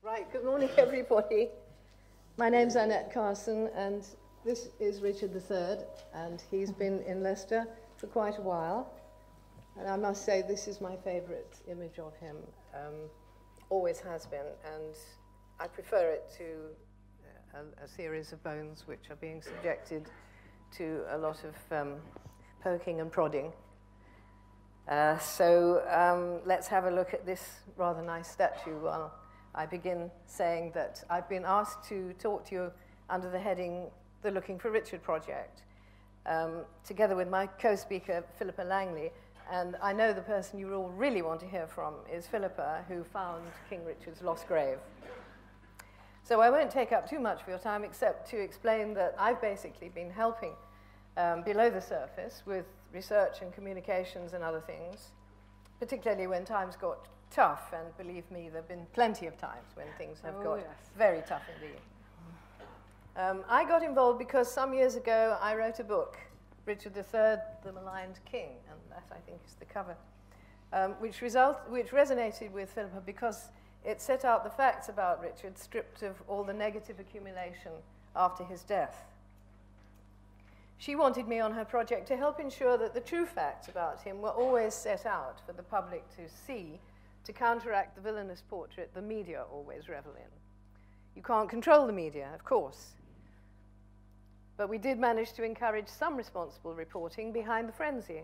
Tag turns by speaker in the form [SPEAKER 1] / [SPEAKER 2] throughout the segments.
[SPEAKER 1] Right, good morning, everybody. My name's Annette Carson, and this is Richard III, and he's been in Leicester for quite a while. And I must say, this is my favourite image of him. Always has been, and I prefer it to a series of bones which are being subjected to a lot of poking and prodding. So let's have a look at this rather nice statue while I begin saying that I've been asked to talk to you under the heading The Looking for Richard Project, together with my co-speaker, Philippa Langley. And I know the person you all really want to hear from is Philippa, who found King Richard's lost grave. So I won't take up too much of your time except to explain that I've basically been helping below the surface with research and communications and other things, particularly when times got tough, and believe me, there have been plenty of times when things have got very tough indeed. I got involved because some years ago I wrote a book, Richard III, The Maligned King, and that I think is the cover, which resonated with Philippa because it set out the facts about Richard, stripped of all the negative accumulation after his death. She wanted me on her project to help ensure that the true facts about him were always set out for the public to see, to counteract the villainous portrait the media always revel in. You can't control the media, of course, but we did manage to encourage some responsible reporting behind the frenzy.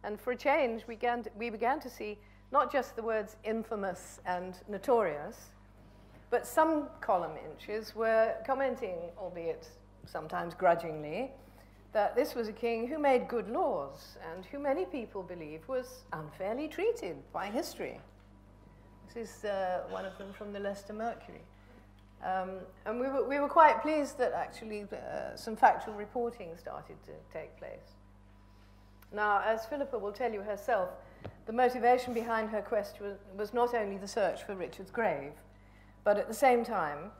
[SPEAKER 1] And for a change, we began to see not just the words infamous and notorious, but some column inches were commenting, albeit sometimes grudgingly, that this was a king who made good laws and who many people believe was unfairly treated by history. This is one of them from the Leicester Mercury. And we were quite pleased that actually some factual reporting started to take place. Now, as Philippa will tell you herself, the motivation behind her quest was not only the search for Richard's grave, but at the same time,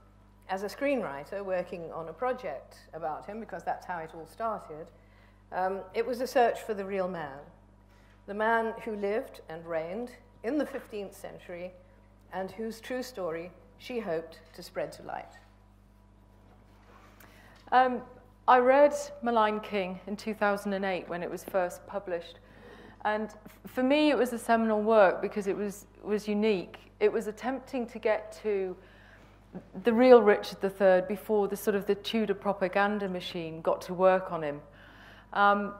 [SPEAKER 1] as a screenwriter working on a project about him, because that's how it all started, it was a search for the real man, the man who lived and reigned in the 15th century and whose true story she hoped to spread to light.
[SPEAKER 2] I read Mammon King in 2008 when it was first published. And for me, it was a seminal work because it was unique. It was attempting to get to the real Richard III before the Tudor propaganda machine got to work on him. And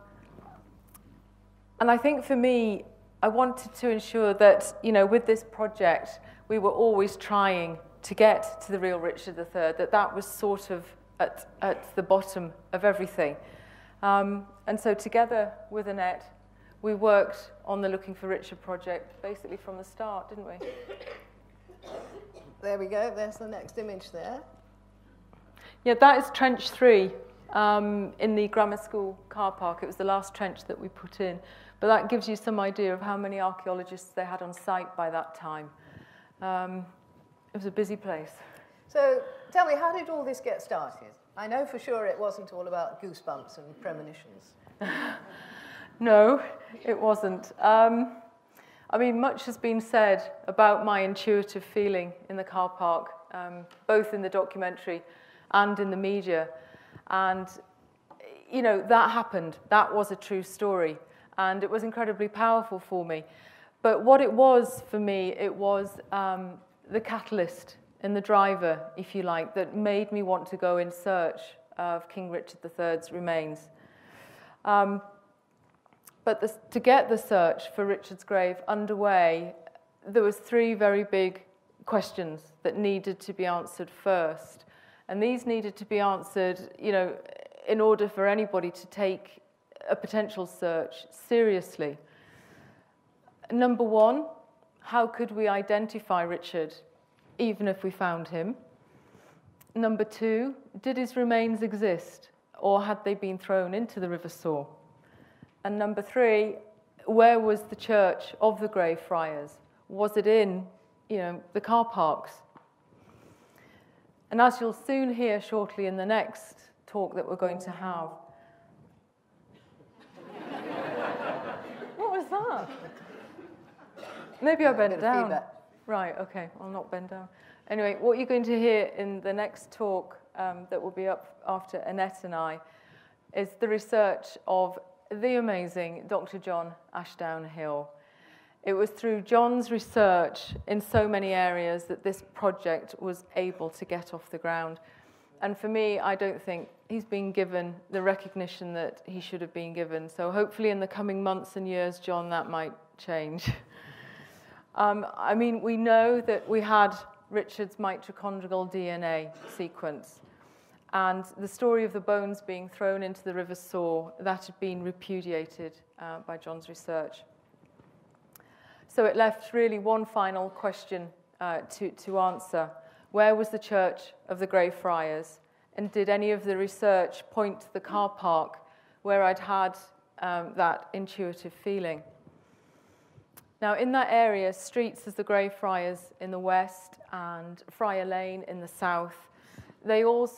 [SPEAKER 2] I think for me, I wanted to ensure that, with this project, we were always trying to get to the real Richard III, that was sort of at the bottom of everything. And so together with Annette, we worked on the Looking for Richard project basically from the start, didn't we?
[SPEAKER 1] There we go, there's the next image there.
[SPEAKER 2] Yeah, that is Trench 3 in the grammar school car park. It was the last trench that we put in. But that gives you some idea of how many archaeologists they had on site by that time. It was a busy place.
[SPEAKER 1] So tell me, how did all this get started? I know for sure it wasn't all about goosebumps and premonitions.
[SPEAKER 2] No, it wasn't. Much has been said about my intuitive feeling in the car park, both in the documentary and in the media. And, that happened. That was a true story. And it was incredibly powerful for me. But what it was for me, it was the catalyst and the driver, if you like, that made me want to go in search of King Richard III's remains. But to get the search for Richard's grave underway, there was 3 very big questions that needed to be answered first. And these needed to be answered, in order for anybody to take a potential search seriously. Number 1, how could we identify Richard, even if we found him? Number 2, did his remains exist, or had they been thrown into the River Soar? And number 3, where was the church of the Greyfriars? Was it in, the car parks? And as you'll soon hear shortly in the next talk that we're going to have. What was that? Maybe I bent it down. Right, okay, I'll not bend down. Anyway, what you're going to hear in the next talk that will be up after Annette and I is the research of the amazing Dr. John Ashdown Hill. It was through John's research in so many areas that this project was able to get off the ground. And for me, I don't think he's been given the recognition that he should have been given. So hopefully in the coming months and years, John, that might change. I mean, we know that we had Richard's mitochondrial DNA sequence, and the story of the bones being thrown into the River Soar, that had been repudiated by John's research. So it left really one final question to answer. Where was the church of the Greyfriars? And did any of the research point to the car park where I'd had that intuitive feeling? Now, in that area, streets as the Greyfriars in the west and Friar Lane in the south, they all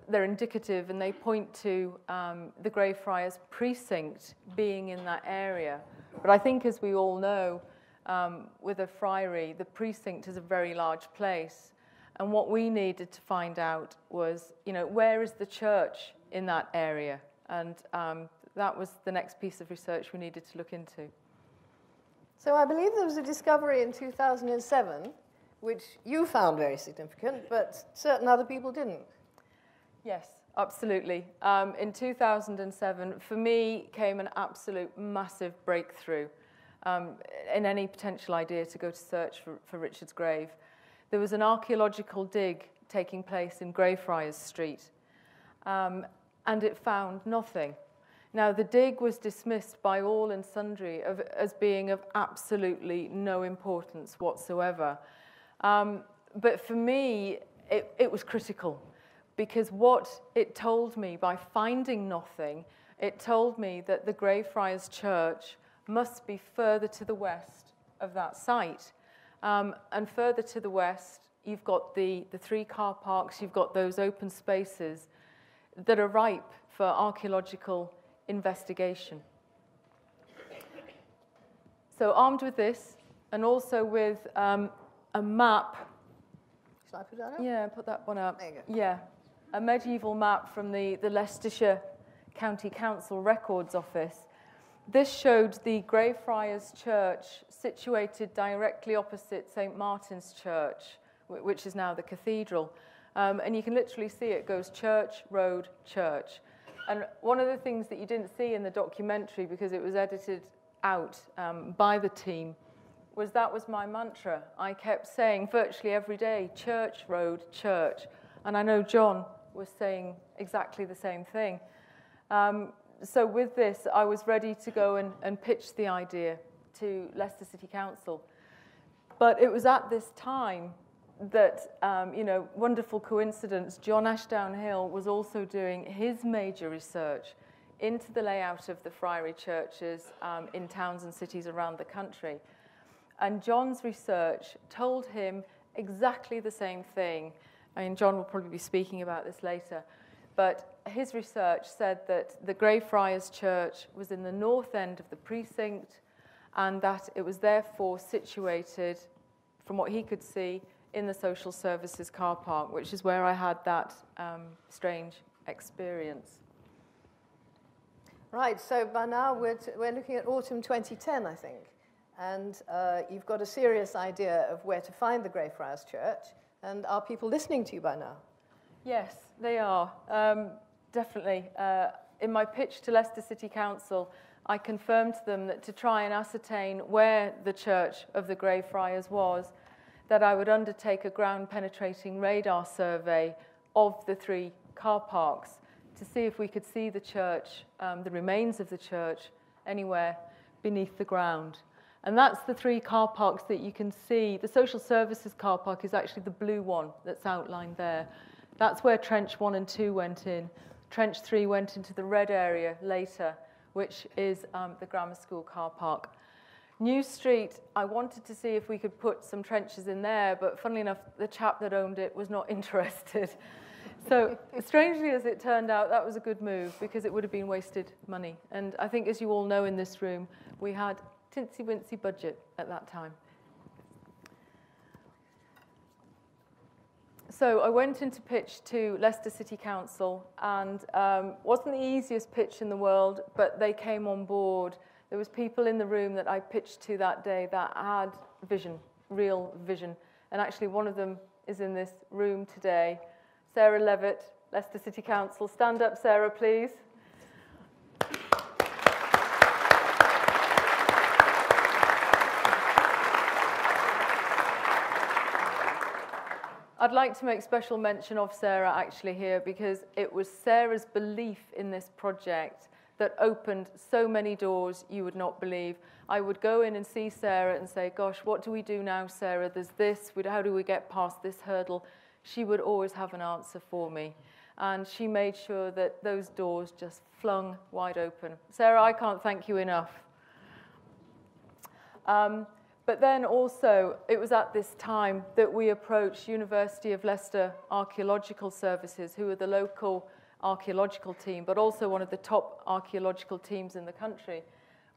[SPEAKER 2] they're indicative, and they point to the Greyfriars precinct being in that area. But I think, as we all know, with a friary, the precinct is a very large place. And what we needed to find out was, where is the church in that area? And that was the next piece of research we needed to look into.
[SPEAKER 1] So I believe there was a discovery in 2007, which you found very significant, but certain other people didn't.
[SPEAKER 2] Yes, absolutely. In 2007, for me, came an absolute massive breakthrough in any potential idea to go to search for Richard's grave. There was an archaeological dig taking place in Greyfriars Street, and it found nothing. Now, the dig was dismissed by all and sundry as being of absolutely no importance whatsoever. But for me, it was critical, because what it told me by finding nothing, it told me that the Greyfriars Church must be further to the west of that site. And further to the west, you've got the 3 car parks, you've got those open spaces that are ripe for archaeological investigation. So armed with this, and also with a map.
[SPEAKER 1] Shall I put that up?
[SPEAKER 2] Yeah, put that one up.
[SPEAKER 1] There you go.
[SPEAKER 2] Yeah, a medieval map from the Leicestershire County Council Records Office. This showed the Greyfriars Church situated directly opposite St. Martin's Church, which is now the cathedral. And you can literally see it goes church, road, church. And one of the things that you didn't see in the documentary, because it was edited out by the team, that was my mantra. I kept saying virtually every day, church, road, church. And I know John was saying exactly the same thing. So with this, I was ready to go and pitch the idea to Leicester City Council. But it was at this time that, wonderful coincidence, John Ashdown Hill was also doing his major research into the layout of the friary churches in towns and cities around the country. And John's research told him exactly the same thing. I mean, John will probably be speaking about this later. But his research said that the Greyfriars Church was in the north end of the precinct, and that it was therefore situated, from what he could see, in the social services car park, which is where I had that strange experience.
[SPEAKER 1] Right, so by now we're looking at autumn 2010, I think. And you've got a serious idea of where to find the Greyfriars Church. And are people listening to you by now?
[SPEAKER 2] Yes, they are, definitely. In my pitch to Leicester City Council, I confirmed to them that to try and ascertain where the Church of the Greyfriars was, that I would undertake a ground-penetrating radar survey of the 3 car parks to see if we could see the church, the remains of the church, anywhere beneath the ground. And that's the 3 car parks that you can see. The social services car park is actually the blue one that's outlined there. That's where Trench 1 and 2 went in. Trench 3 went into the red area later, which is the grammar school car park. New Street, I wanted to see if we could put some trenches in there, but funnily enough, the chap that owned it was not interested. So strangely as it turned out, that was a good move, because it would have been wasted money. And I think, as you all know in this room, we had tinsy-wincy budget at that time. So I went in to pitch to Leicester City Council, and wasn't the easiest pitch in the world, but they came on board. There was people in the room that I pitched to that day that had vision, real vision. And actually one of them is in this room today. Sarah Levitt, Leicester City Council. Stand up, Sarah, please. I'd like to make special mention of Sarah actually here, because it was Sarah's belief in this project that opened so many doors you would not believe. I would go in and see Sarah and say, gosh, what do we do now, Sarah? There's this, how do we get past this hurdle? She would always have an answer for me. And she made sure that those doors just flung wide open. Sarah, I can't thank you enough. But then also, it was at this time that we approached University of Leicester Archaeological Services, who are the local archaeological team, but also one of the top archaeological teams in the country,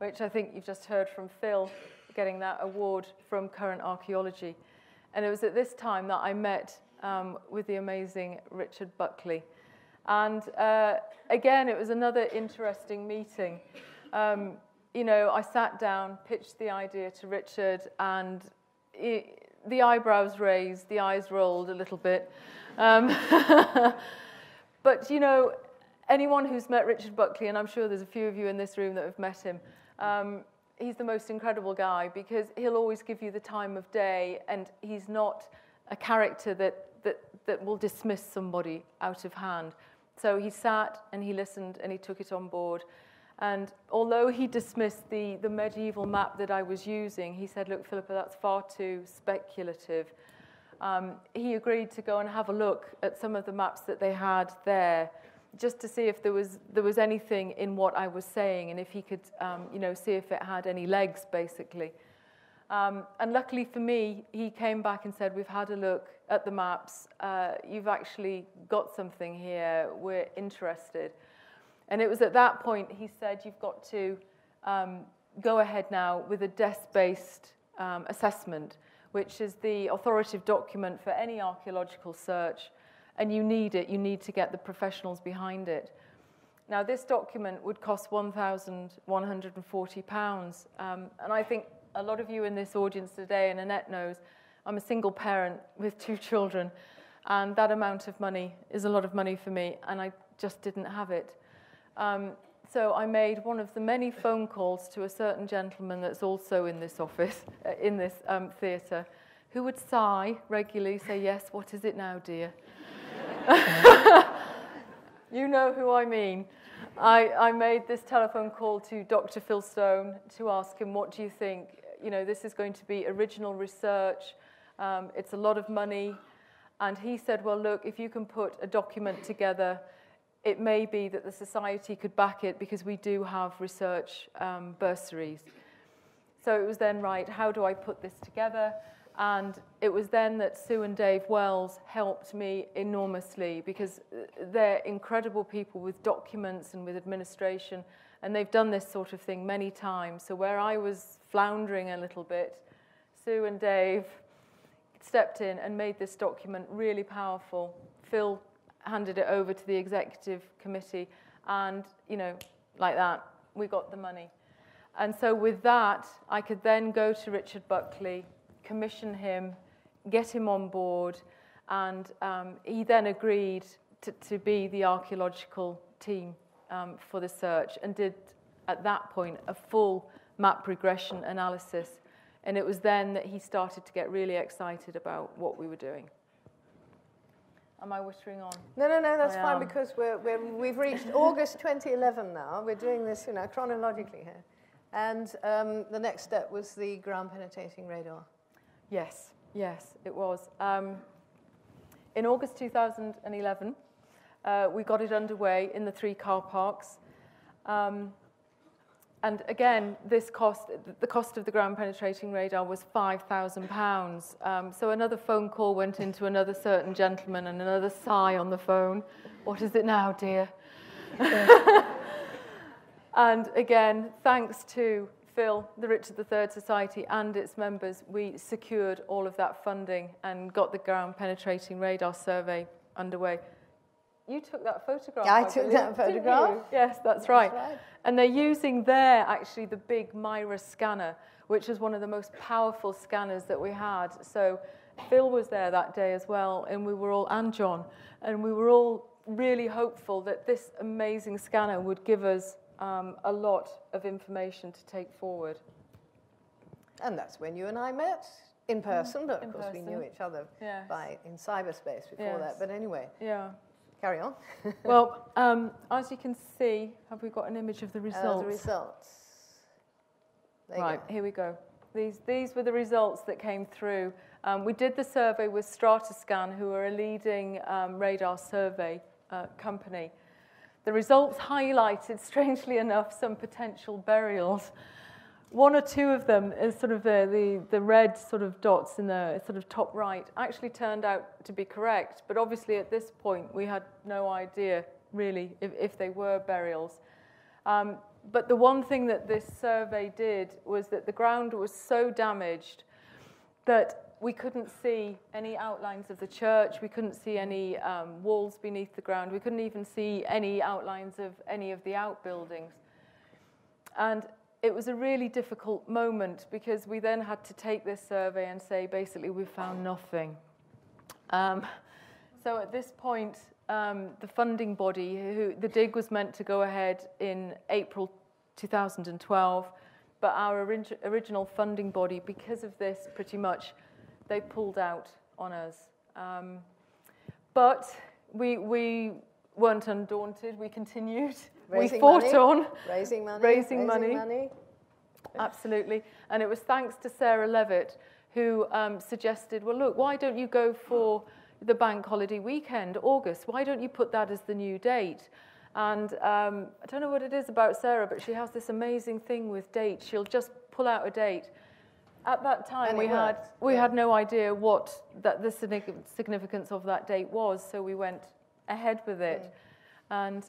[SPEAKER 2] which I think you've just heard from Phil, getting that award from Current Archaeology. And it was at this time that I met with the amazing Richard Buckley. And again, it was another interesting meeting. You know, I sat down, pitched the idea to Richard, and the eyebrows raised, the eyes rolled a little bit. But, you know, anyone who's met Richard Buckley, and I'm sure there's a few of you in this room that have met him, he's the most incredible guy, because he'll always give you the time of day, and he's not a character that will dismiss somebody out of hand. So he sat and he listened and he took it on board. And although he dismissed the medieval map that I was using, he said, look, Philippa, that's far too speculative. He agreed to go and have a look at some of the maps that they had there, just to see if there was anything in what I was saying, and if he could, you know, see if it had any legs, basically. And luckily for me, he came back and said, we've had a look at the maps. You've actually got something here. We're interested. And it was at that point he said, you've got to go ahead now with a desk-based assessment, which is the authoritative document for any archaeological search, and you need it. You need to get the professionals behind it. Now, this document would cost £1,140, and I think a lot of you in this audience today, and Annette knows, I'm a single parent with 2 children, and that amount of money is a lot of money for me, and I just didn't have it. So I made one of the many phone calls to a certain gentleman that's also in this office, in this theatre, who would sigh regularly, say, yes, what is it now, dear? You know who I mean. I made this telephone call to Dr. Phil Stone to ask him, what do you think? You know, this is going to be original research. It's a lot of money. And he said, well, look, if you can put a document together, it may be that the society could back it, because we do have research bursaries. So it was then, right, how do I put this together? And it was then that Sue and Dave Wells helped me enormously, because they're incredible people with documents and with administration, and they've done this sort of thing many times. So where I was floundering a little bit, Sue and Dave stepped in and made this document really powerful. Phil handed it over to the executive committee, and, you know, like that, we got the money. And so with that, I could then go to Richard Buckley, commission him, get him on board, and he then agreed to be the archaeological team for the search, and did, at that point, a full map regression analysis. And it was then that he started to get really excited about what we were doing. Am I whittering on?
[SPEAKER 1] No, that's fine, because we've reached August 2011 now. We're doing this, you know, chronologically here. And the next step was the ground-penetrating radar.
[SPEAKER 2] Yes, it was. In August 2011, we got it underway in the 3 car parks. And again, the cost of the ground-penetrating radar was £5,000. So another phone call went into another certain gentleman, and another sigh on the phone. What is it now, dear? And again, thanks to Woodville, the Richard III Society and its members, we secured all of that funding and got the ground-penetrating radar survey underway. You took that photograph,
[SPEAKER 1] I took that photograph.
[SPEAKER 2] Yes, that's right. And they're using there, actually, the big Myra scanner, which is one of the most powerful scanners that we had. So Phil was there that day as well, and and John, and we were all really hopeful that this amazing scanner would give us a lot of information to take forward. And
[SPEAKER 1] that's when you and I met in person, but of course we knew each other in cyberspace before that. But anyway, carry on.
[SPEAKER 2] Well, as you can see, have we got an image of the results?
[SPEAKER 1] The results.
[SPEAKER 2] Right, here we go. These were the results that came through. We did the survey with StrataScan, who are a leading radar survey company. The results highlighted, strangely enough, some potential burials. One or two of them is sort of the red sort of dots in the sort of top right actually turned out to be correct. But obviously at this point we had no idea really if they were burials. But the one thing that this survey did was that the ground was so damaged that we couldn't see any outlines of the church. We couldn't see any walls beneath the ground. We couldn't even see any outlines of any of the outbuildings. And it was a really difficult moment because we then had to take this survey and say, basically, we found nothing. So at this point, the funding body, the dig was meant to go ahead in April 2012, but our original funding body, because of this, pretty much, they pulled out on us. But we weren't undaunted. We continued. We fought on.
[SPEAKER 1] Raising money.
[SPEAKER 2] Absolutely. And it was thanks to Sarah Levitt who suggested, well, look, why don't you go for the bank holiday weekend, August? Why don't you put that as the new date? And I don't know what it is about Sarah, but she has this amazing thing with dates. She'll just pull out a date. At that time, we had no idea what the significance of that date was, so we went ahead with it. And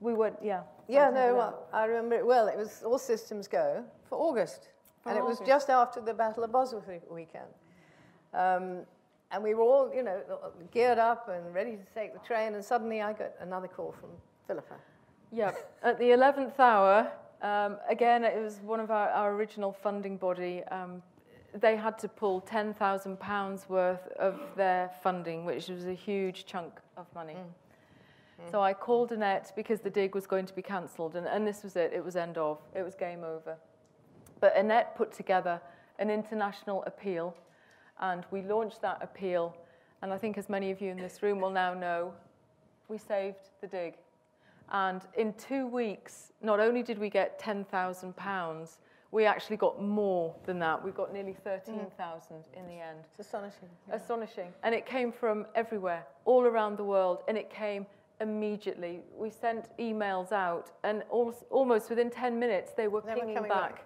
[SPEAKER 2] we went,
[SPEAKER 1] I remember it well. It was all systems go for August. And it was just after the Battle of Bosworth weekend. And we were all, geared up and ready to take the train, and suddenly I got another call from Philippa.
[SPEAKER 2] Yeah, at the 11th hour, again, it was one of our original funding body. They had to pull £10,000 worth of their funding, which was a huge chunk of money. So I called Annette because the dig was going to be cancelled, and this was it. It was end of. It was game over. But Annette put together an international appeal, and we launched that appeal. And I think as many of you in this room will now know, we saved the dig. And in 2 weeks, not only did we get £10,000, we actually got more than that. We got nearly 13,000 in the end.
[SPEAKER 1] It's astonishing.
[SPEAKER 2] Astonishing. And it came from everywhere, all around the world, and it came immediately. We sent emails out, and almost within 10 minutes, they were pinging back.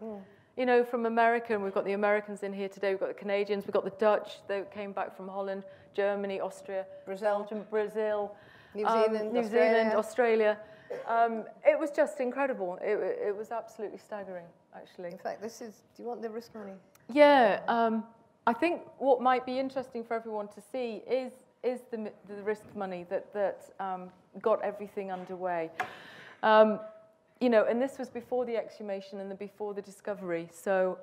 [SPEAKER 2] From America, and we've got the Americans in here today, we've got the Canadians, we've got the Dutch, they came back from Holland, Germany, Austria, Belgium, Brazil, New Zealand, Australia. It was just incredible. It was absolutely staggering, actually.
[SPEAKER 1] In fact, do you want the risk money?
[SPEAKER 2] Yeah, I think what might be interesting for everyone to see is the risk money that got everything underway. And this was before the exhumation and before the discovery. So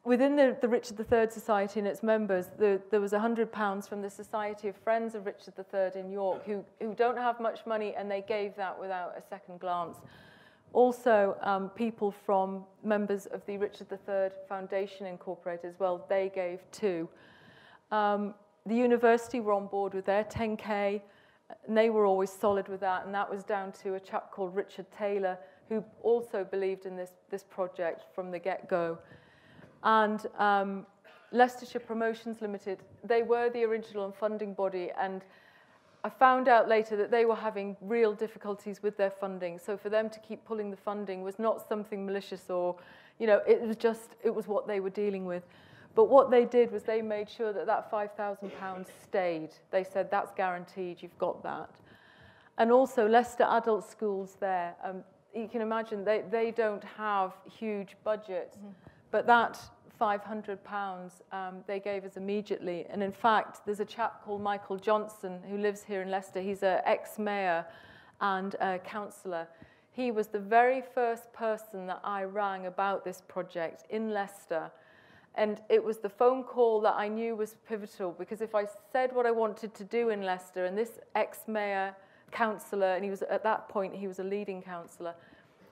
[SPEAKER 2] within the Richard III Society and its members, there was £100 from the Society of Friends of Richard III in York, who don't have much money, and they gave that without a second glance. Also, people from members of the Richard III Foundation Incorporated as well, they gave too. The university were on board with their 10K, and they were always solid with that, and that was down to a chap called Richard Taylor, who also believed in this project from the get-go. And Leicestershire Promotions Limited, they were the original funding body, and I found out later that they were having real difficulties with their funding. So for them to keep pulling the funding was not something malicious or, it was what they were dealing with. But what they did was they made sure that £5,000 stayed. They said, that's guaranteed, you've got that. And also Leicester Adult Schools there, you can imagine they don't have huge budgets, but that £500 they gave us immediately. And in fact, there's a chap called Michael Johnson who lives here in Leicester. He's an ex-mayor and a councillor. He was the very first person that I rang about this project in Leicester. And it was the phone call that I knew was pivotal, because if I said what I wanted to do in Leicester, and this ex-mayor, councillor, and he was at that point, he was a leading councillor,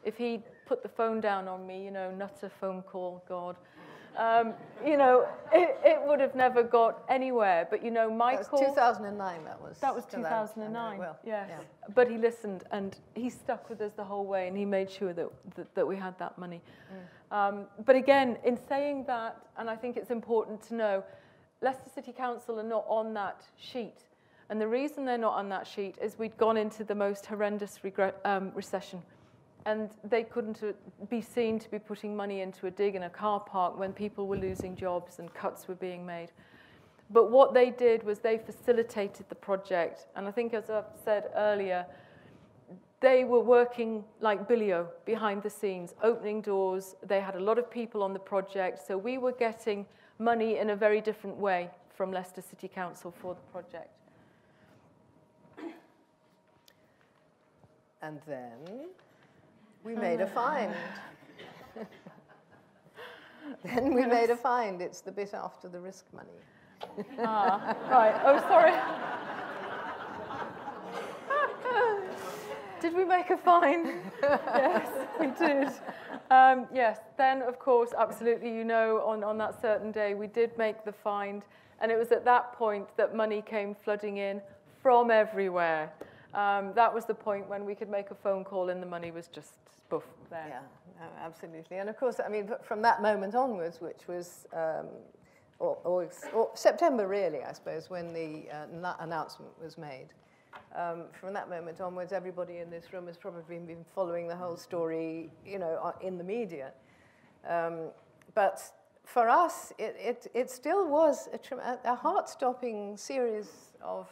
[SPEAKER 2] if he put the phone down on me, nutter phone call, God, it would have never got anywhere. But, Michael...
[SPEAKER 1] That was 2009,
[SPEAKER 2] That was 2009,
[SPEAKER 1] well.
[SPEAKER 2] yes.
[SPEAKER 1] Yeah.
[SPEAKER 2] But he listened, and he stuck with us the whole way, and he made sure that we had that money. But again, in saying that, and I think it's important to know, Leicester City Council are not on that sheet. And the reason they're not on that sheet is we'd gone into the most horrendous recession. And they couldn't be seen to be putting money into a dig in a car park when people were losing jobs and cuts were being made. But what they did was they facilitated the project. And I think, as I've said earlier, they were working like Billy-O behind the scenes, opening doors. They had a lot of people on the project. So we were getting money in a very different way from Leicester City Council for the project.
[SPEAKER 1] And then we made a find. Then we made a find. It's the bit after the risk money.
[SPEAKER 2] Right. Oh, sorry. Did we make a find? Yes, we did. Yes. Then, of course, absolutely, on that certain day, we did make the find. And it was at that point that money came flooding in from everywhere. That was the point when we could make a phone call and the money was just poof there.
[SPEAKER 1] Yeah, no, absolutely. And of course, I mean, from that moment onwards, which was or September really, I suppose, when the announcement was made. From that moment onwards, everybody in this room has probably been following the whole story, in the media. But for us, it still was a heart-stopping series of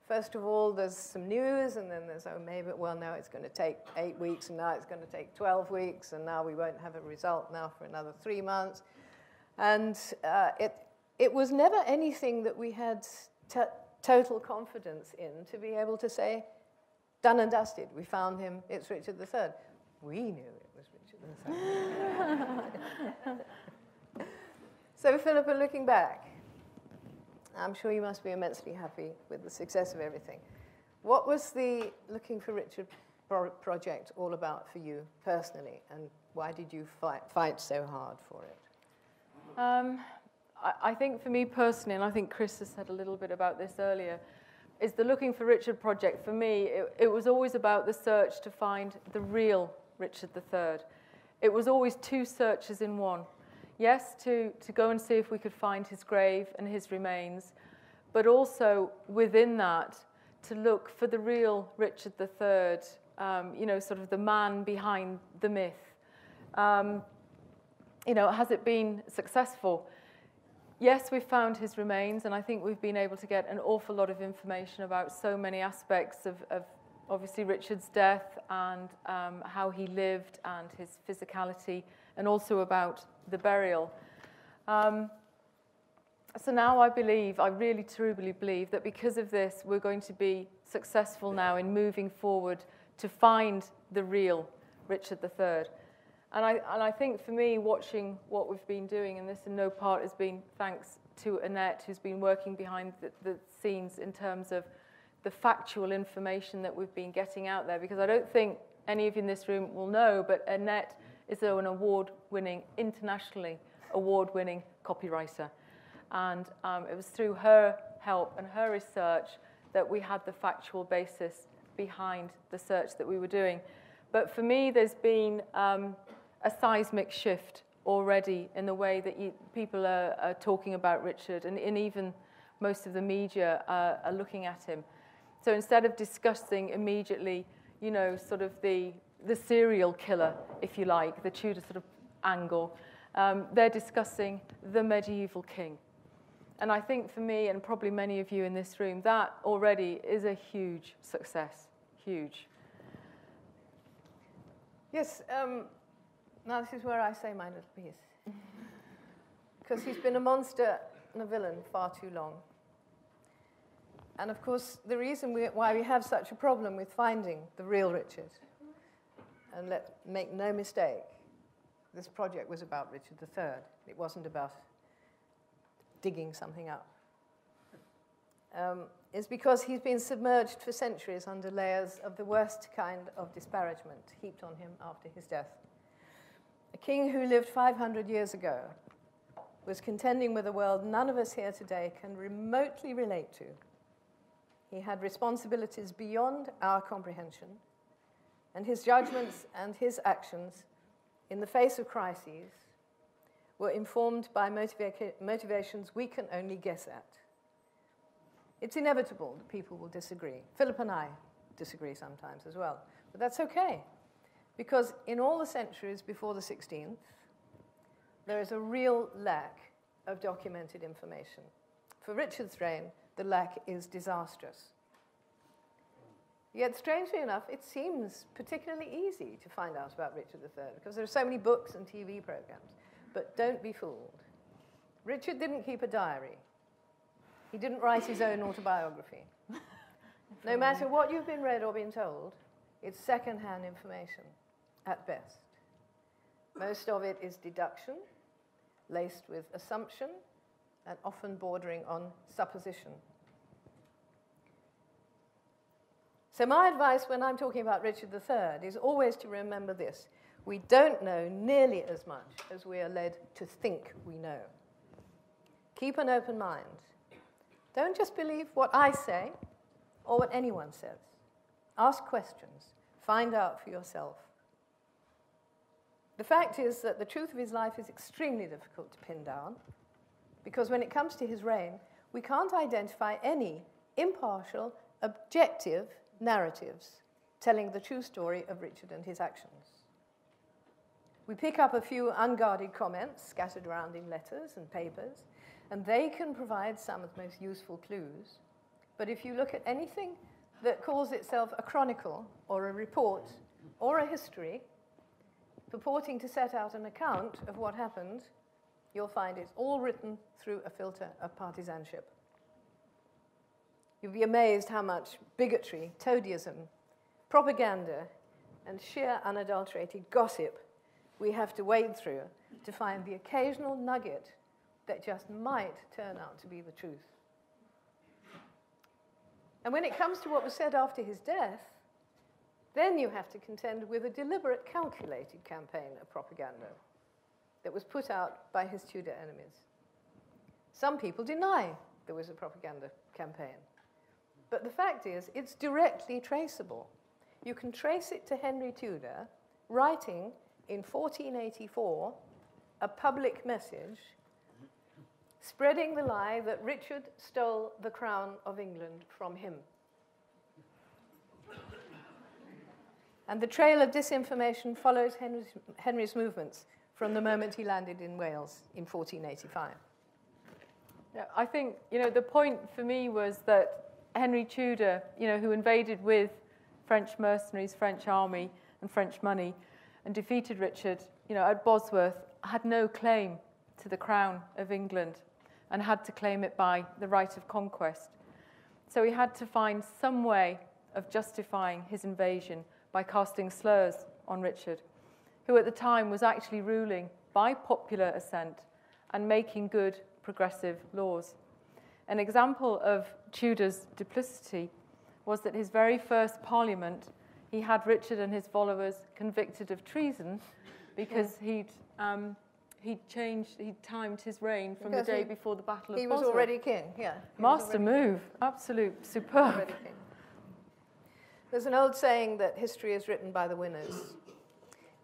[SPEAKER 1] first of all, there's some news, and then there's, now it's going to take 8 weeks, and now it's going to take 12 weeks, and now we won't have a result now for another 3 months. And it was never anything that we had total confidence in to be able to say, done and dusted, we found him, it's Richard III. We knew it was Richard III. So, Philippa, looking back, I'm sure you must be immensely happy with the success of everything. What was the Looking for Richard project all about for you personally, and why did you fight so hard for it?
[SPEAKER 2] I think for me personally, and I think Chris has said a little bit about this earlier, is the Looking for Richard project, for me, it was always about the search to find the real Richard III. It was always two searches in one. Yes, to go and see if we could find his grave and his remains, but also within that, to look for the real Richard III, sort of the man behind the myth. Has it been successful? Yes, we've found his remains, and I think we've been able to get an awful lot of information about so many aspects of obviously Richard's death and how he lived and his physicality, and also about the burial. So now I really truly believe that because of this, we're going to be successful now in moving forward to find the real Richard III. And I think for me, watching what we've been doing, and this in no part has been thanks to Annette, who's been working behind the scenes in terms of the factual information that we've been getting out there, because I don't think any of you in this room will know, but Annette is an internationally award-winning copywriter. And it was through her help and her research that we had the factual basis behind the search that we were doing. But for me, there's been a seismic shift already in the way that people are talking about Richard, and even most of the media are looking at him. So instead of discussing immediately, sort of the serial killer, if you like, the Tudor sort of angle, they're discussing the medieval king. And I think for me, and probably many of you in this room, that already is a huge success, huge.
[SPEAKER 1] Yes, now this is where I say my little piece. Because he's been a monster and a villain far too long. And of course, the reason why we have such a problem with finding the real Richard, and make no mistake, this project was about Richard III. It wasn't about digging something up. Is because he's been submerged for centuries under layers of the worst kind of disparagement heaped on him after his death. A king who lived 500 years ago was contending with a world none of us here today can remotely relate to. He had responsibilities beyond our comprehension, and his judgments and his actions in the face of crises were informed by motivations we can only guess at. It's inevitable that people will disagree. Philippa and I disagree sometimes as well, but that's okay, because in all the centuries before the 16th, there is a real lack of documented information. For Richard's reign, the lack is disastrous. Yet, strangely enough, it seems particularly easy to find out about Richard III, because there are so many books and TV programs. But don't be fooled. Richard didn't keep a diary. He didn't write his own autobiography. No matter what you've been read or been told, it's second-hand information, at best. Most of it is deduction, laced with assumption, and often bordering on supposition. So my advice when I'm talking about Richard III is always to remember this. We don't know nearly as much as we are led to think we know. Keep an open mind. Don't just believe what I say or what anyone says. Ask questions. Find out for yourself. The fact is that the truth of his life is extremely difficult to pin down, because when it comes to his reign, we can't identify any impartial, objective narratives telling the true story of Richard and his actions. We pick up a few unguarded comments scattered around in letters and papers, and they can provide some of the most useful clues. But if you look at anything that calls itself a chronicle or a report or a history, purporting to set out an account of what happened, you'll find it's all written through a filter of partisanship. You'll be amazed how much bigotry, toadyism, propaganda, and sheer unadulterated gossip we have to wade through to find the occasional nugget that just might turn out to be the truth. And when it comes to what was said after his death, then you have to contend with a deliberate, calculated campaign of propaganda that was put out by his Tudor enemies. Some people deny there was a propaganda campaign. But the fact is, it's directly traceable. You can trace it to Henry Tudor writing in 1484 a public message spreading the lie that Richard stole the crown of England from him. And the trail of disinformation follows Henry's movements from the moment he landed in Wales in 1485.
[SPEAKER 2] Yeah, I think, the point for me was that Henry Tudor, who invaded with French mercenaries, French army, and French money, and defeated Richard, at Bosworth, had no claim to the crown of England and had to claim it by the right of conquest. So he had to find some way of justifying his invasion by casting slurs on Richard, who at the time was actually ruling by popular assent and making good progressive laws. An example of Tudor's duplicity was that his very first parliament, he had Richard and his followers convicted of treason because he'd timed his reign from the day before the Battle of Bosworth.
[SPEAKER 1] He was already king, yeah.
[SPEAKER 2] Master move, absolute superb.
[SPEAKER 1] There's an old saying that history is written by the winners.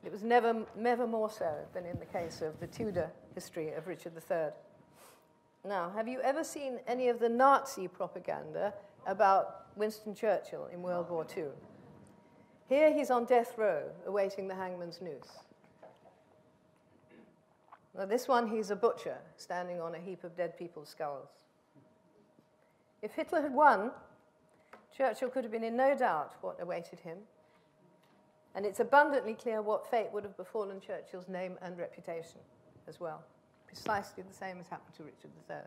[SPEAKER 1] It was never more so than in the case of the Tudor history of Richard III. Now, have you ever seen any of the Nazi propaganda about Winston Churchill in World War II? Here he's on death row, awaiting the hangman's noose. Now, this one, he's a butcher, standing on a heap of dead people's skulls. If Hitler had won, Churchill could have been in no doubt what awaited him. And it's abundantly clear what fate would have befallen Churchill's name and reputation as well. Precisely the same as happened to Richard III.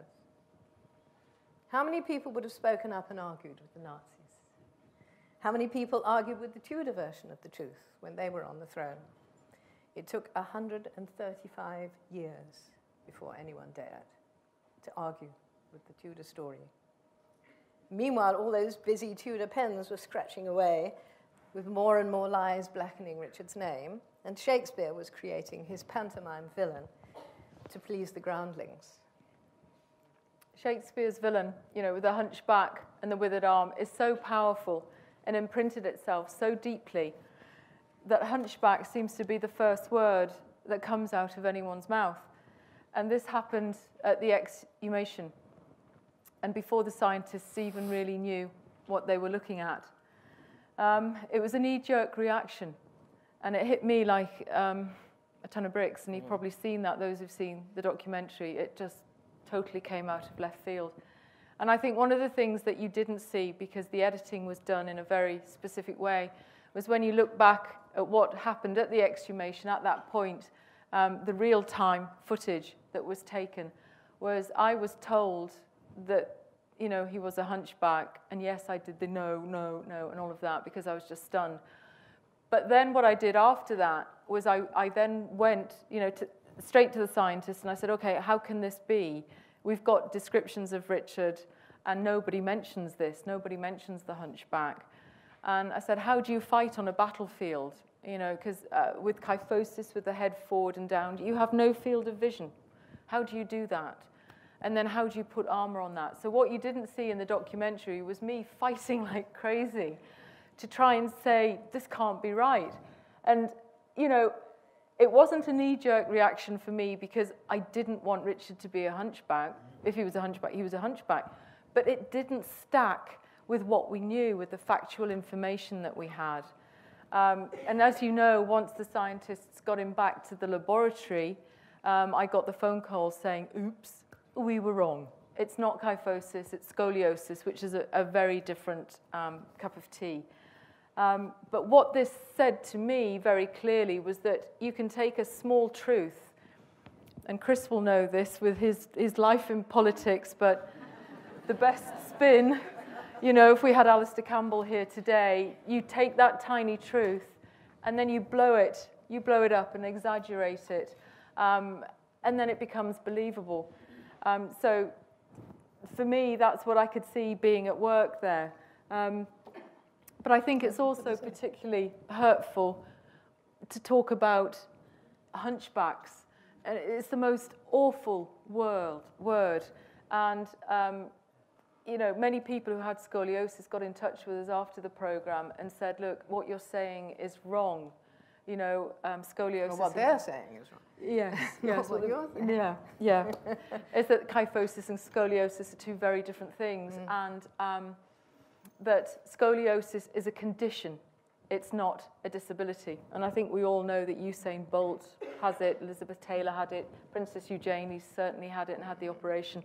[SPEAKER 1] How many people would have spoken up and argued with the Nazis? How many people argued with the Tudor version of the truth when they were on the throne? It took 135 years before anyone dared to argue with the Tudor story. Meanwhile, all those busy Tudor pens were scratching away with more and more lies blackening Richard's name, and Shakespeare was creating his pantomime villain to please the groundlings.
[SPEAKER 2] Shakespeare's villain, with the hunchback and the withered arm, is so powerful and imprinted itself so deeply that hunchback seems to be the first word that comes out of anyone's mouth. And this happened at the exhumation, and before the scientists even really knew what they were looking at. It was a knee-jerk reaction, and it hit me like a ton of bricks, and you've probably seen that, those who've seen the documentary. It just totally came out of left field. And I think one of the things that you didn't see, because the editing was done in a very specific way, was when you look back at what happened at the exhumation at that point, the real-time footage that was taken was, I was told that, he was a hunchback, and yes, I did the no, and all of that, because I was just stunned. But then what I did after that was I then went, straight to the scientists, and I said, okay, how can this be? We've got descriptions of Richard, and nobody mentions this. Nobody mentions the hunchback. And I said, how do you fight on a battlefield? Because with kyphosis, with the head forward and down, you have no field of vision. How do you do that? And then how do you put armor on that? So what you didn't see in the documentary was me fighting like crazy to try and say, this can't be right. And, it wasn't a knee-jerk reaction for me because I didn't want Richard to be a hunchback. If he was a hunchback, he was a hunchback. But it didn't stack with what we knew, with the factual information that we had. And as you know, once the scientists got him back to the laboratory, I got the phone call saying, oops, we were wrong. It's not kyphosis, it's scoliosis, which is a very different cup of tea. But what this said to me very clearly was that you can take a small truth, and Chris will know this with his life in politics, but the best spin, if we had Alistair Campbell here today, you take that tiny truth and then you blow it up and exaggerate it, and then it becomes believable. So for me, that's what I could see being at work there. But I think it's also particularly hurtful to talk about hunchbacks. And it's the most awful word. And, many people who had scoliosis got in touch with us after the program and said, look, what you're saying is wrong. Scoliosis...
[SPEAKER 1] Well, what they're saying is wrong.
[SPEAKER 2] Yes.
[SPEAKER 1] Not what you're saying.
[SPEAKER 2] Yeah. It's that kyphosis and scoliosis are two very different things. And that scoliosis is a condition. It's not a disability. And I think we all know that Usain Bolt has it, Elizabeth Taylor had it, Princess Eugenie certainly had it and had the operation.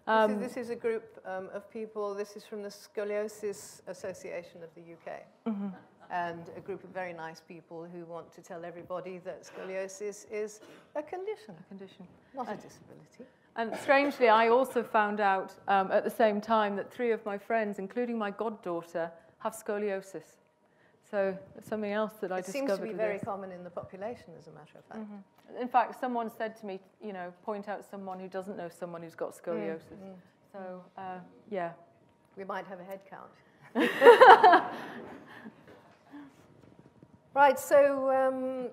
[SPEAKER 1] This is a group of people, this is from the Scoliosis Association of the UK. Mm-hmm. And a group of very nice people who want to tell everybody that scoliosis is a condition. Not a disability.
[SPEAKER 2] And strangely, I also found out at the same time that 3 of my friends, including my goddaughter, have scoliosis. So it's something else that I discovered.
[SPEAKER 1] It seems to be very common in the population, as a matter of fact.
[SPEAKER 2] Mm-hmm. In fact, someone said to me, point out someone who doesn't know someone who's got scoliosis. So, yeah.
[SPEAKER 1] We might have a head count. Right, so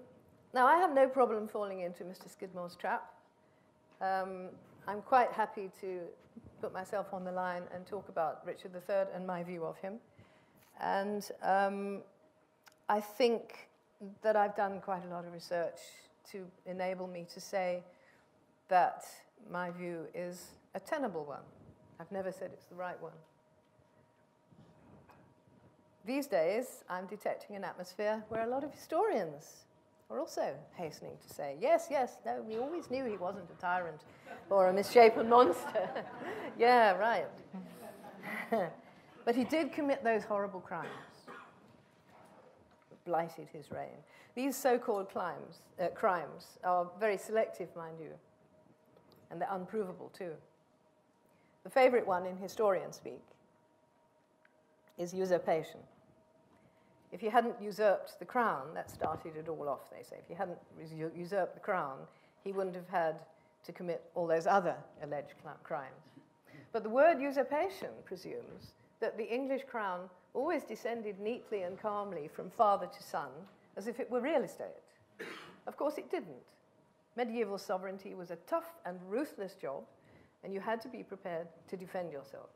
[SPEAKER 1] now I have no problem falling into Mr. Skidmore's trap. I'm quite happy to put myself on the line and talk about Richard III and my view of him. And I think that I've done quite a lot of research to enable me to say that my view is a tenable one. I've never said it's the right one. These days, I'm detecting an atmosphere where a lot of historians are also hastening to say, yes, no, we always knew he wasn't a tyrant or a misshapen monster. Yeah, right. But he did commit those horrible crimes. blighted his reign. These so-called crimes are very selective, mind you, and they're unprovable too. The favorite one in historian speak is usurpation. If you hadn't usurped the crown, that started it all off, they say. If you hadn't usurped the crown, he wouldn't have had to commit all those other alleged crimes. But the word usurpation presumes that the English crown always descended neatly and calmly from father to son, as if it were real estate. Of course, it didn't. Medieval sovereignty was a tough and ruthless job, and you had to be prepared to defend yourself.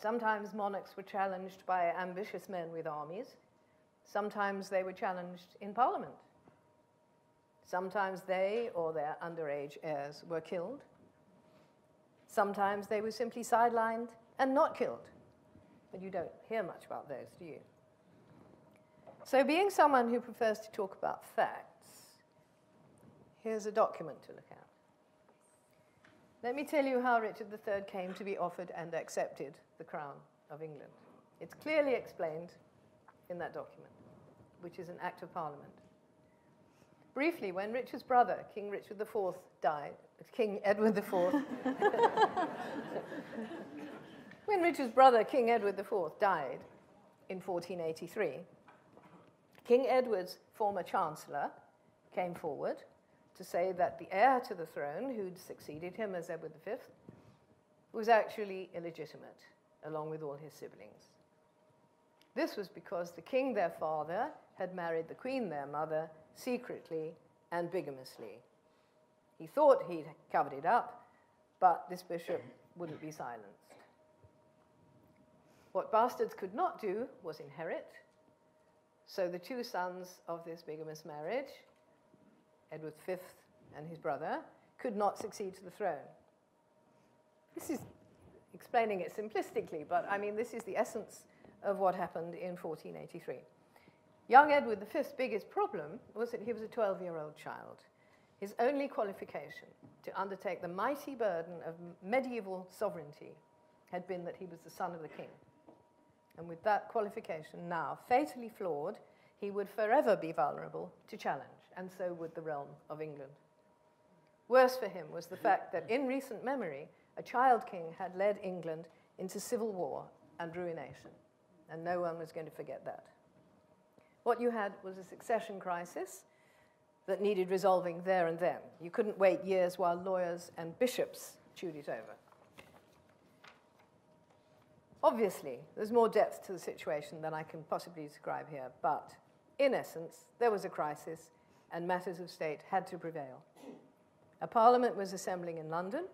[SPEAKER 1] Sometimes monarchs were challenged by ambitious men with armies. Sometimes they were challenged in Parliament. Sometimes they or their underage heirs were killed. Sometimes they were simply sidelined and not killed. But you don't hear much about those, do you? So being someone who prefers to talk about facts, here's a document to look at. Let me tell you how Richard III came to be offered and accepted the crown of England. It's clearly explained in that document, which is an Act of Parliament. Briefly, when Richard's brother, King Richard IV, died, King Edward IV, when Richard's brother, King Edward IV, died in 1483, King Edward's former chancellor came forward to say that the heir to the throne, who'd succeeded him as Edward V, was actually illegitimate, along with all his siblings. This was because the king, their father, had married the queen, their mother, secretly and bigamously. He thought he'd covered it up, but this bishop wouldn't be silenced. What bastards could not do was inherit, so the two sons of this bigamous marriage, Edward V and his brother, could not succeed to the throne. This is explaining it simplistically, but I mean, this is the essence of what happened in 1483. Young Edward V's biggest problem was that he was a 12-year-old child. His only qualification to undertake the mighty burden of medieval sovereignty had been that he was the son of the king. And with that qualification now fatally flawed, he would forever be vulnerable to challenge, and so would the realm of England. Worse for him was the fact that in recent memory, a child king had led England into civil war and ruination, and no one was going to forget that. What you had was a succession crisis that needed resolving there and then. You couldn't wait years while lawyers and bishops chewed it over. Obviously, there's more depth to the situation than I can possibly describe here, but in essence, there was a crisis, and matters of state had to prevail. A parliament was assembling in London,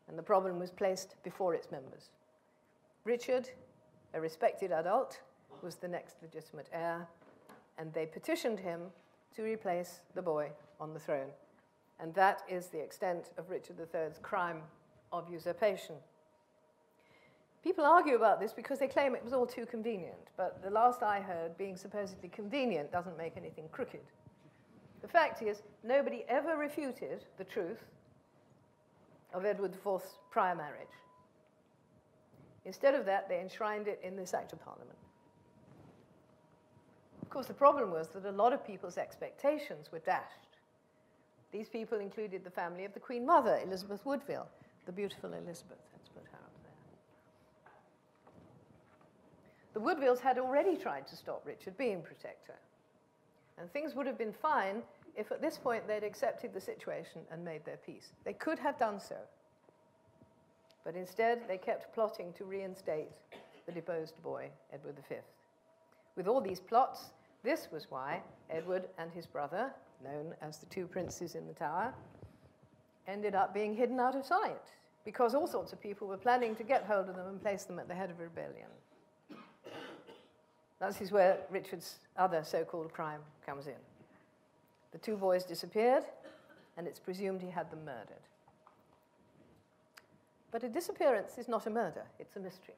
[SPEAKER 1] and the problem was placed before its members. Richard, a respected adult, was the next legitimate heir, and they petitioned him to replace the boy on the throne. And that is the extent of Richard III's crime of usurpation. People argue about this because they claim it was all too convenient, but the last I heard, being supposedly convenient doesn't make anything crooked. The fact is, nobody ever refuted the truth of Edward IV's prior marriage. Instead of that, they enshrined it in this Act of Parliament. Of course, the problem was that a lot of people's expectations were dashed. These people included the family of the Queen Mother, Elizabeth Woodville, the beautiful Elizabeth. Let's put her up there. The Woodvilles had already tried to stop Richard being protector. And things would have been fine if at this point they'd accepted the situation and made their peace. They could have done so. But instead, they kept plotting to reinstate the deposed boy, Edward V. With all these plots, this was why Edward and his brother, known as the two princes in the tower, ended up being hidden out of sight, because all sorts of people were planning to get hold of them and place them at the head of a rebellion. That is where Richard's other so-called crime comes in. The two boys disappeared, and it's presumed he had them murdered. But a disappearance is not a murder, it's a mystery.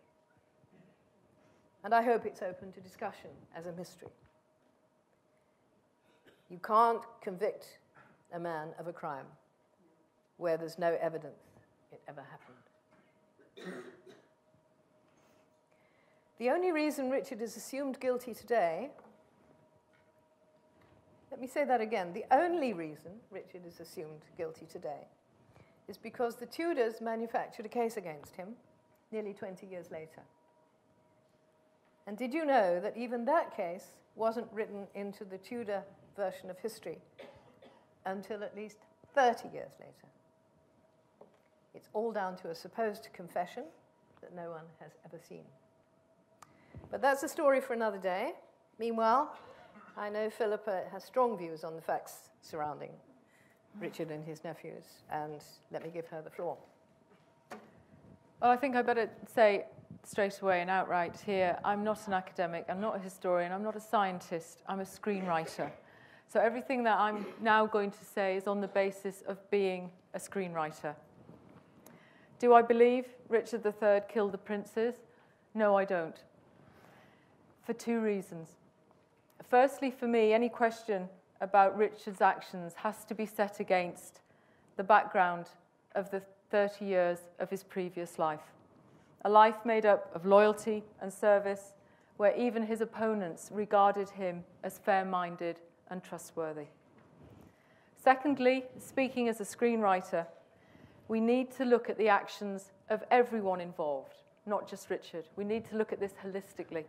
[SPEAKER 1] And I hope it's open to discussion as a mystery. You can't convict a man of a crime where there's no evidence it ever happened. The only reason Richard is assumed guilty today Let me say that again. The only reason Richard is assumed guilty today is because the Tudors manufactured a case against him nearly 20 years later. And did you know that even that case wasn't written into the Tudor version of history until at least 30 years later? It's all down to a supposed confession that no one has ever seen. But that's a story for another day. Meanwhile, I know Philippa has strong views on the facts surrounding Richard and his nephews, and let me give her the floor.
[SPEAKER 2] Well, I think I better say straight away and outright here, I'm not an academic, I'm not a historian, I'm not a scientist, I'm a screenwriter. So everything that I'm now going to say is on the basis of being a screenwriter. Do I believe Richard III killed the princes? No, I don't. For two reasons. Firstly, for me, any question about Richard's actions has to be set against the background of the 30 years of his previous life. A life made up of loyalty and service, where even his opponents regarded him as fair-minded and trustworthy. Secondly, speaking as a screenwriter, we need to look at the actions of everyone involved, not just Richard. We need to look at this holistically.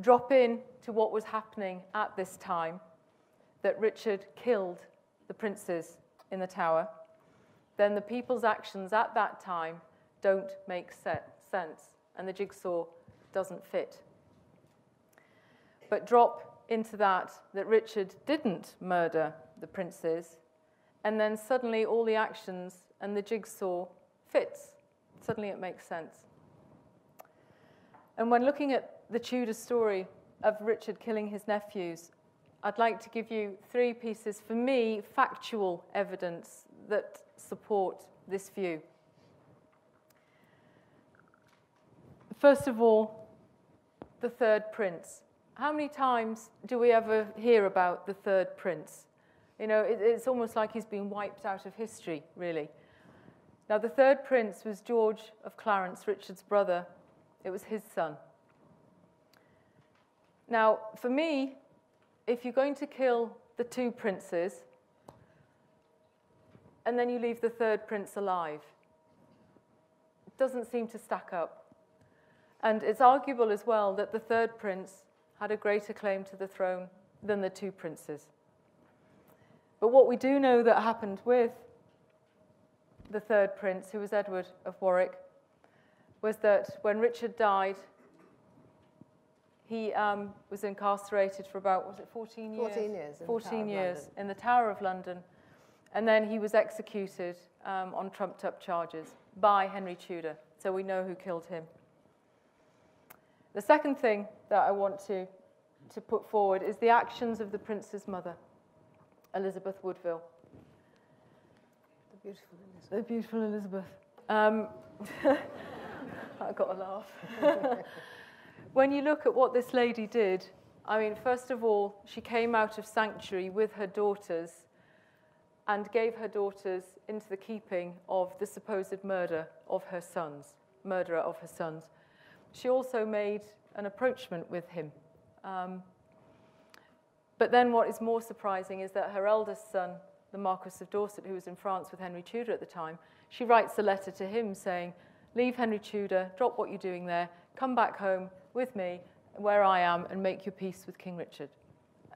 [SPEAKER 2] Drop in to what was happening at this time, that Richard killed the princes in the Tower, then the people's actions at that time don't make sense, and the jigsaw doesn't fit. But drop into that Richard didn't murder the princes, and then suddenly all the actions and the jigsaw fits. Suddenly it makes sense. And when looking at the Tudor story of Richard killing his nephews, I'd like to give you three pieces, for me, factual evidence that support this view. First of all, the third prince. How many times do we ever hear about the third prince? You know, it's almost like he's been wiped out of history, really. Now, the third prince was George of Clarence, Richard's brother. It was his son. Now, for me, if you're going to kill the two princes, and then you leave the third prince alive, it doesn't seem to stack up. And it's arguable as well that the third prince had a greater claim to the throne than the two princes. But what we do know that happened with the third prince, who was Edward of Warwick, was that when Richard died, he was incarcerated for about, was it 14 years?
[SPEAKER 1] 14 years.
[SPEAKER 2] 14 years in the Tower of London. And then he was executed on trumped-up charges by Henry Tudor. So we know who killed him. The second thing that I want to put forward is the actions of the prince's mother, Elizabeth Woodville.
[SPEAKER 1] The beautiful Elizabeth.
[SPEAKER 2] The beautiful Elizabeth. I got a laugh. When you look at what this lady did, I mean, first of all, she came out of sanctuary with her daughters and gave her daughters into the keeping of the supposed murderer of her sons. She also made an approachment with him. But then what is more surprising is that her eldest son, the Marquis of Dorset, who was in France with Henry Tudor at the time, she writes a letter to him saying, leave Henry Tudor, drop what you're doing there, come back home with me, where I am, and make your peace with King Richard.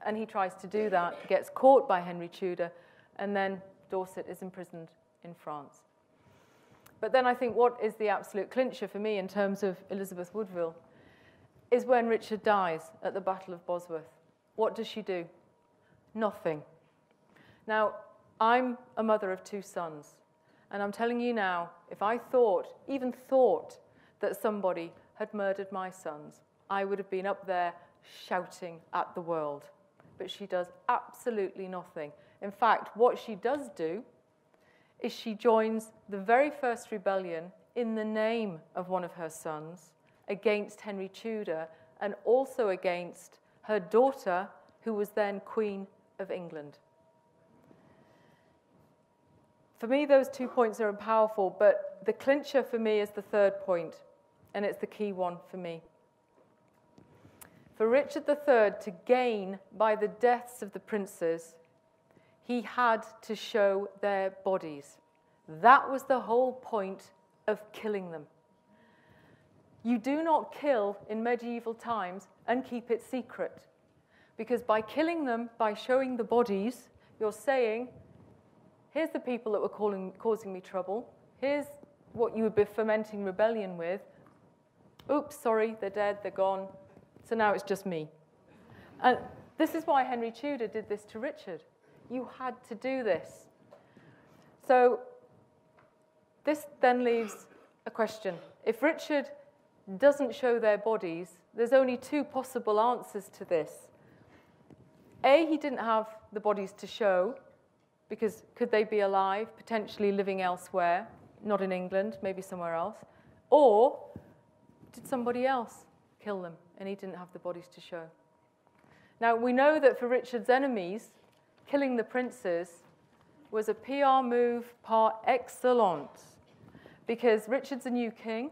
[SPEAKER 2] And he tries to do that, gets caught by Henry Tudor, and then Dorset is imprisoned in France. But then I think what is the absolute clincher for me in terms of Elizabeth Woodville is when Richard dies at the Battle of Bosworth. What does she do? Nothing. Now, I'm a mother of two sons, and I'm telling you now, if I even thought that somebody had murdered my sons, I would have been up there shouting at the world. But she does absolutely nothing. In fact, what she does do is she joins the very first rebellion in the name of one of her sons against Henry Tudor and also against her daughter, who was then Queen of England. For me, those 2 points are powerful, but the clincher for me is the third point, and it's the key one for me. For Richard III to gain by the deaths of the princes, he had to show their bodies. That was the whole point of killing them. You do not kill in medieval times and keep it secret. Because by killing them, by showing the bodies, you're saying, here's the people that were causing me trouble. Here's what you would be fomenting rebellion with. Oops, sorry, they're dead, they're gone. So now it's just me. And this is why Henry Tudor did this to Richard. You had to do this. So this then leaves a question. If Richard doesn't show their bodies, there's only two possible answers to this. A, he didn't have the bodies to show, because could they be alive, potentially living elsewhere, not in England, maybe somewhere else? Or did somebody else kill them and he didn't have the bodies to show? Now, we know that for Richard's enemies, killing the princes was a PR move par excellence, because Richard's a new king,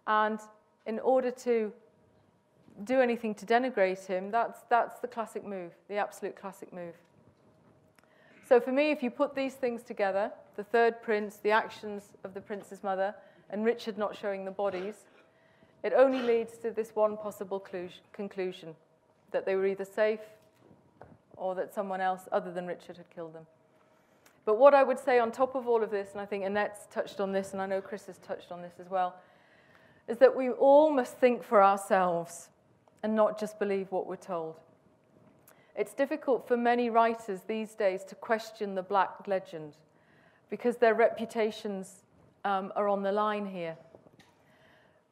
[SPEAKER 2] and in order to do anything to denigrate him, that's the classic move, the absolute classic move. So for me, if you put these things together, the third prince, the actions of the prince's mother, and Richard not showing the bodies, it only leads to this one possible conclusion, that they were either safe or that someone else other than Richard had killed them. But what I would say on top of all of this, and I think Annette's touched on this, and I know Chris has touched on this as well, is that we all must think for ourselves and not just believe what we're told. It's difficult for many writers these days to question the Black legend because their reputations are on the line here.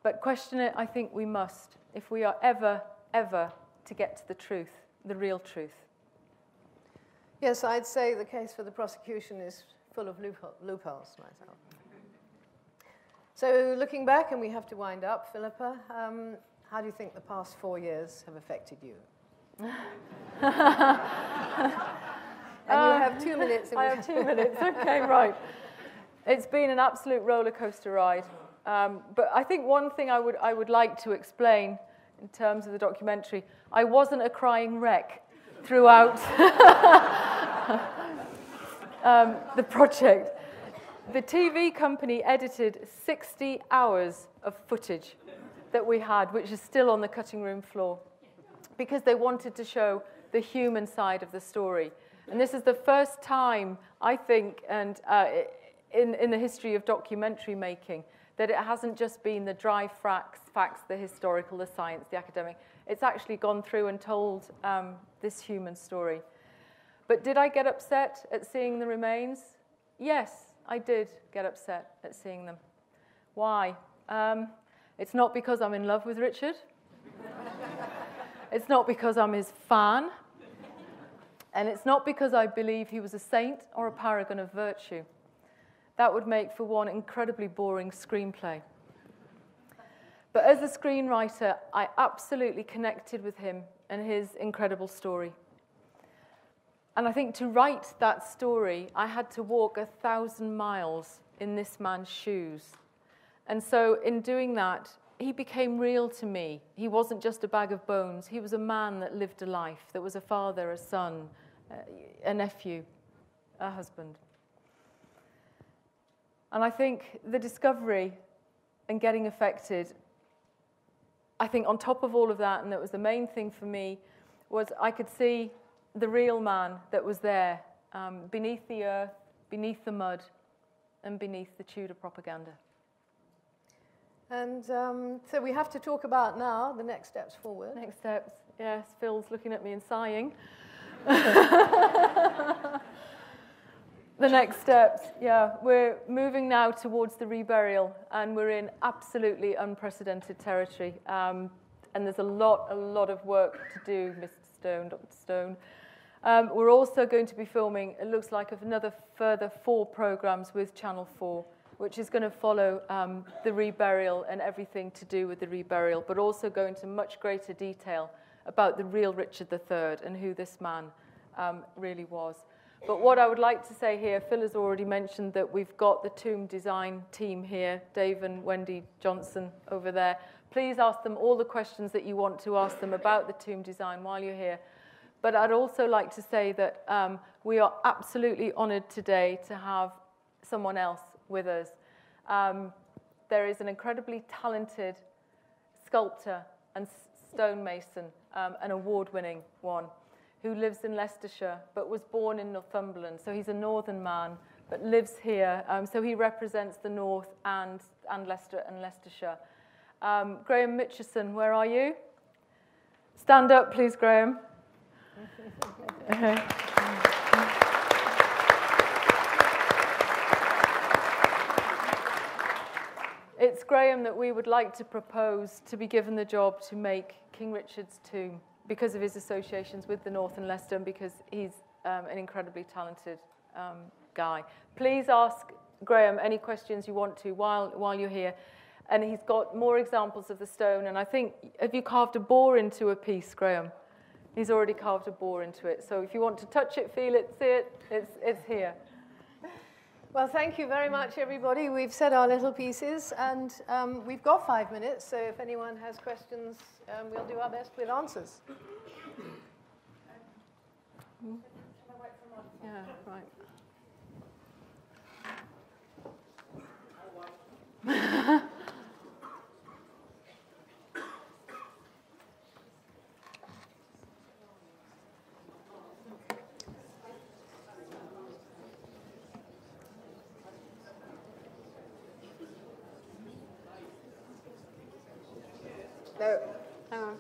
[SPEAKER 2] But question it, I think we must, if we are ever to get to the truth, the real truth.
[SPEAKER 1] Yes, I'd say the case for the prosecution is full of loopholes myself. So looking back, and we have to wind up, Philippa, how do you think the past 4 years have affected you? And you have 2 minutes.
[SPEAKER 2] I have 2 minutes. Okay, right. It's been an absolute roller coaster ride. But I think one thing I would like to explain in terms of the documentary, I wasn't a crying wreck throughout the project. The TV company edited 60 hours of footage that we had, which is still on the cutting room floor, because they wanted to show the human side of the story. And this is the first time, I think, and in the history of documentary making, that it hasn't just been the dry facts, the historical, the science, the academic. It's actually gone through and told this human story. But did I get upset at seeing the remains? Yes, I did get upset at seeing them. Why? It's not because I'm in love with Richard. It's not because I'm his fan. And it's not because I believe he was a saint or a paragon of virtue. That would make for one incredibly boring screenplay. But as a screenwriter, I absolutely connected with him and his incredible story. And I think to write that story, I had to walk 1,000 miles in this man's shoes. And so in doing that, he became real to me. He wasn't just a bag of bones. He was a man that lived a life, that was a father, a son, a nephew, a husband. And I think the discovery and getting affected, I think on top of all of that, and that was the main thing for me, was I could see the real man that was there, beneath the earth, beneath the mud, and beneath the Tudor propaganda. And so we have to talk about now the next steps forward. Next steps, yes. Phil's looking at me and sighing. The next steps, yeah. We're moving now towards the reburial, and we're in absolutely unprecedented territory. And there's a lot of work to do, Mr. Stone, Dr. Stone. We're also going to be filming, it looks like, another further 4 programs with Channel 4, which is going to follow the reburial and everything to do with the reburial, but also go into much greater detail about the real Richard III and who this man really was. But what I would like to say here, Phil has already mentioned that we've got the tomb design team here, Dave and Wendy Johnson over there, Please ask them all the questions that you want to ask them about the tomb design while you're here. But I'd also like to say that we are absolutely honoured today to have someone else with us. There is an incredibly talented sculptor and stonemason, an award-winning one, who lives in Leicestershire but was born in Northumberland. So he's a northern man but lives here. So he represents the north and Leicester and Leicestershire. Graham Mitchison, where are you? Stand up, please, Graham. Okay. It's Graham that we would like to propose to be given the job to make King Richard's tomb because of his associations with the North and Leicester and because he's an incredibly talented guy. Please ask Graham any questions you want to while you're here. And he's got more examples of the stone. And I think, have you carved a boar into a piece, Graham? He's already carved a boar into it. So if you want to touch it, feel it, see it, it's here.
[SPEAKER 1] Well, thank you very much, everybody. We've said our little pieces, and we've got 5 minutes. So if anyone has questions, we'll do our best with answers.
[SPEAKER 2] Yeah, right.
[SPEAKER 1] No, hang on.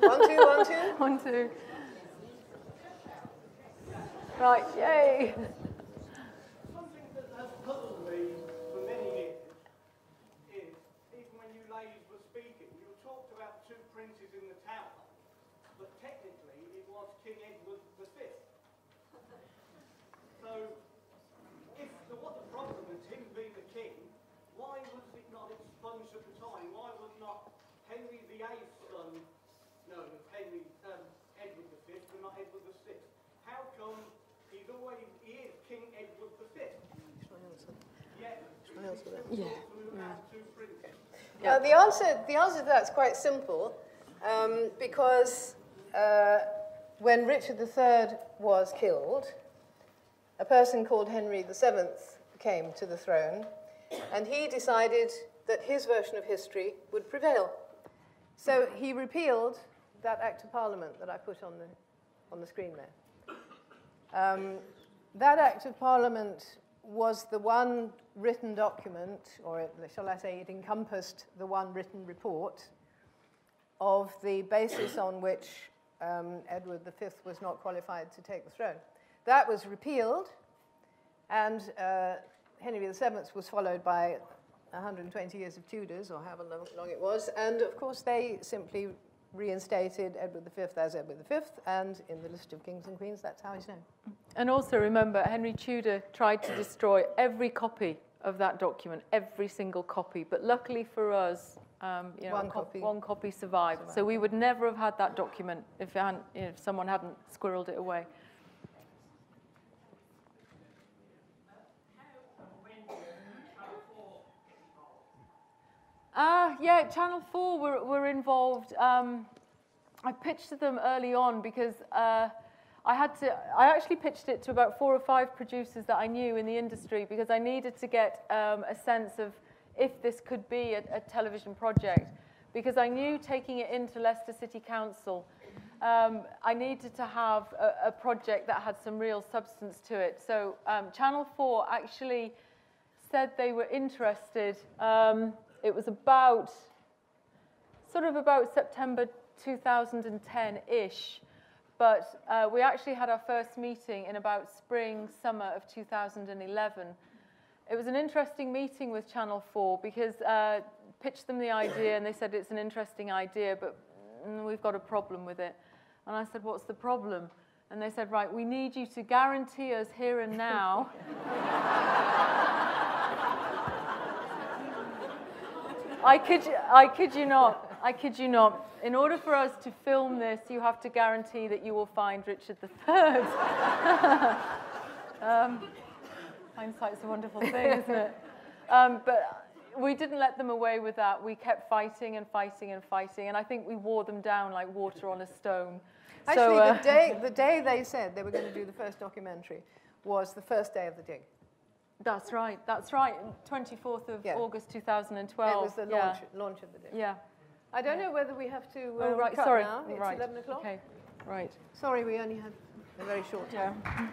[SPEAKER 1] One, two, 1, 2.
[SPEAKER 2] 1, 2. Right, yay.
[SPEAKER 3] Something that has puzzled me for many years is, even when you ladies were speaking, you talked about 2 princes in the tower, but technically it was King Edward V. So, if there was a problem with him being the king, why was it not expunged at the time? Why was not Henry VIII's son known as Edward V, but not Edward VI? How come he is King Edward V?
[SPEAKER 1] Yeah. The answer to that's quite simple, because when Richard III was killed, a person called Henry VII came to the throne, and he decided that his version of history would prevail. So he repealed that Act of Parliament that I put on the screen there. That Act of Parliament was the one written document, or shall I say it encompassed the one written report of the basis on which Edward V was not qualified to take the throne. That was repealed, and Henry VII was followed by 120 years of Tudors, or however long it was, and of course they simply reinstated Edward V as Edward V, and in the list of kings and queens, that's how he's known.
[SPEAKER 2] And also remember, Henry Tudor tried to destroy every copy of that document, every single copy, but luckily for us, one copy survived. So we would never have had that document if someone hadn't squirreled it away. Yeah, Channel 4 were involved. I pitched to them early on because I actually pitched it to about 4 or 5 producers that I knew in the industry because I needed to get a sense of if this could be a television project. Because I knew taking it into Leicester City Council, I needed to have a project that had some real substance to it. So Channel 4 actually said they were interested. It was about September 2010-ish, but we actually had our first meeting in about spring, summer of 2011. It was an interesting meeting with Channel 4 because pitched them the idea and they said it's an interesting idea, but we've got a problem with it. And I said, what's the problem? And they said, right, we need you to guarantee us here and now I kid you not. I kid you not. In order for us to film this, you have to guarantee that you will find Richard III. Hindsight's a wonderful thing, isn't it? But we didn't let them away with that. We kept fighting and fighting and fighting, and I think we wore them down like water on a stone.
[SPEAKER 1] Actually, the day they said they were going to do the first documentary was the first day of the dig.
[SPEAKER 2] That's right, 24th of August 2012.
[SPEAKER 1] It was the launch of the dig.
[SPEAKER 2] Yeah.
[SPEAKER 1] I don't know whether we have to
[SPEAKER 2] right,
[SPEAKER 1] cut
[SPEAKER 2] sorry.
[SPEAKER 1] now. It's
[SPEAKER 2] right.
[SPEAKER 1] 11 o'clock.
[SPEAKER 2] Okay, right.
[SPEAKER 1] Sorry, we only had a very short time.
[SPEAKER 2] Yeah.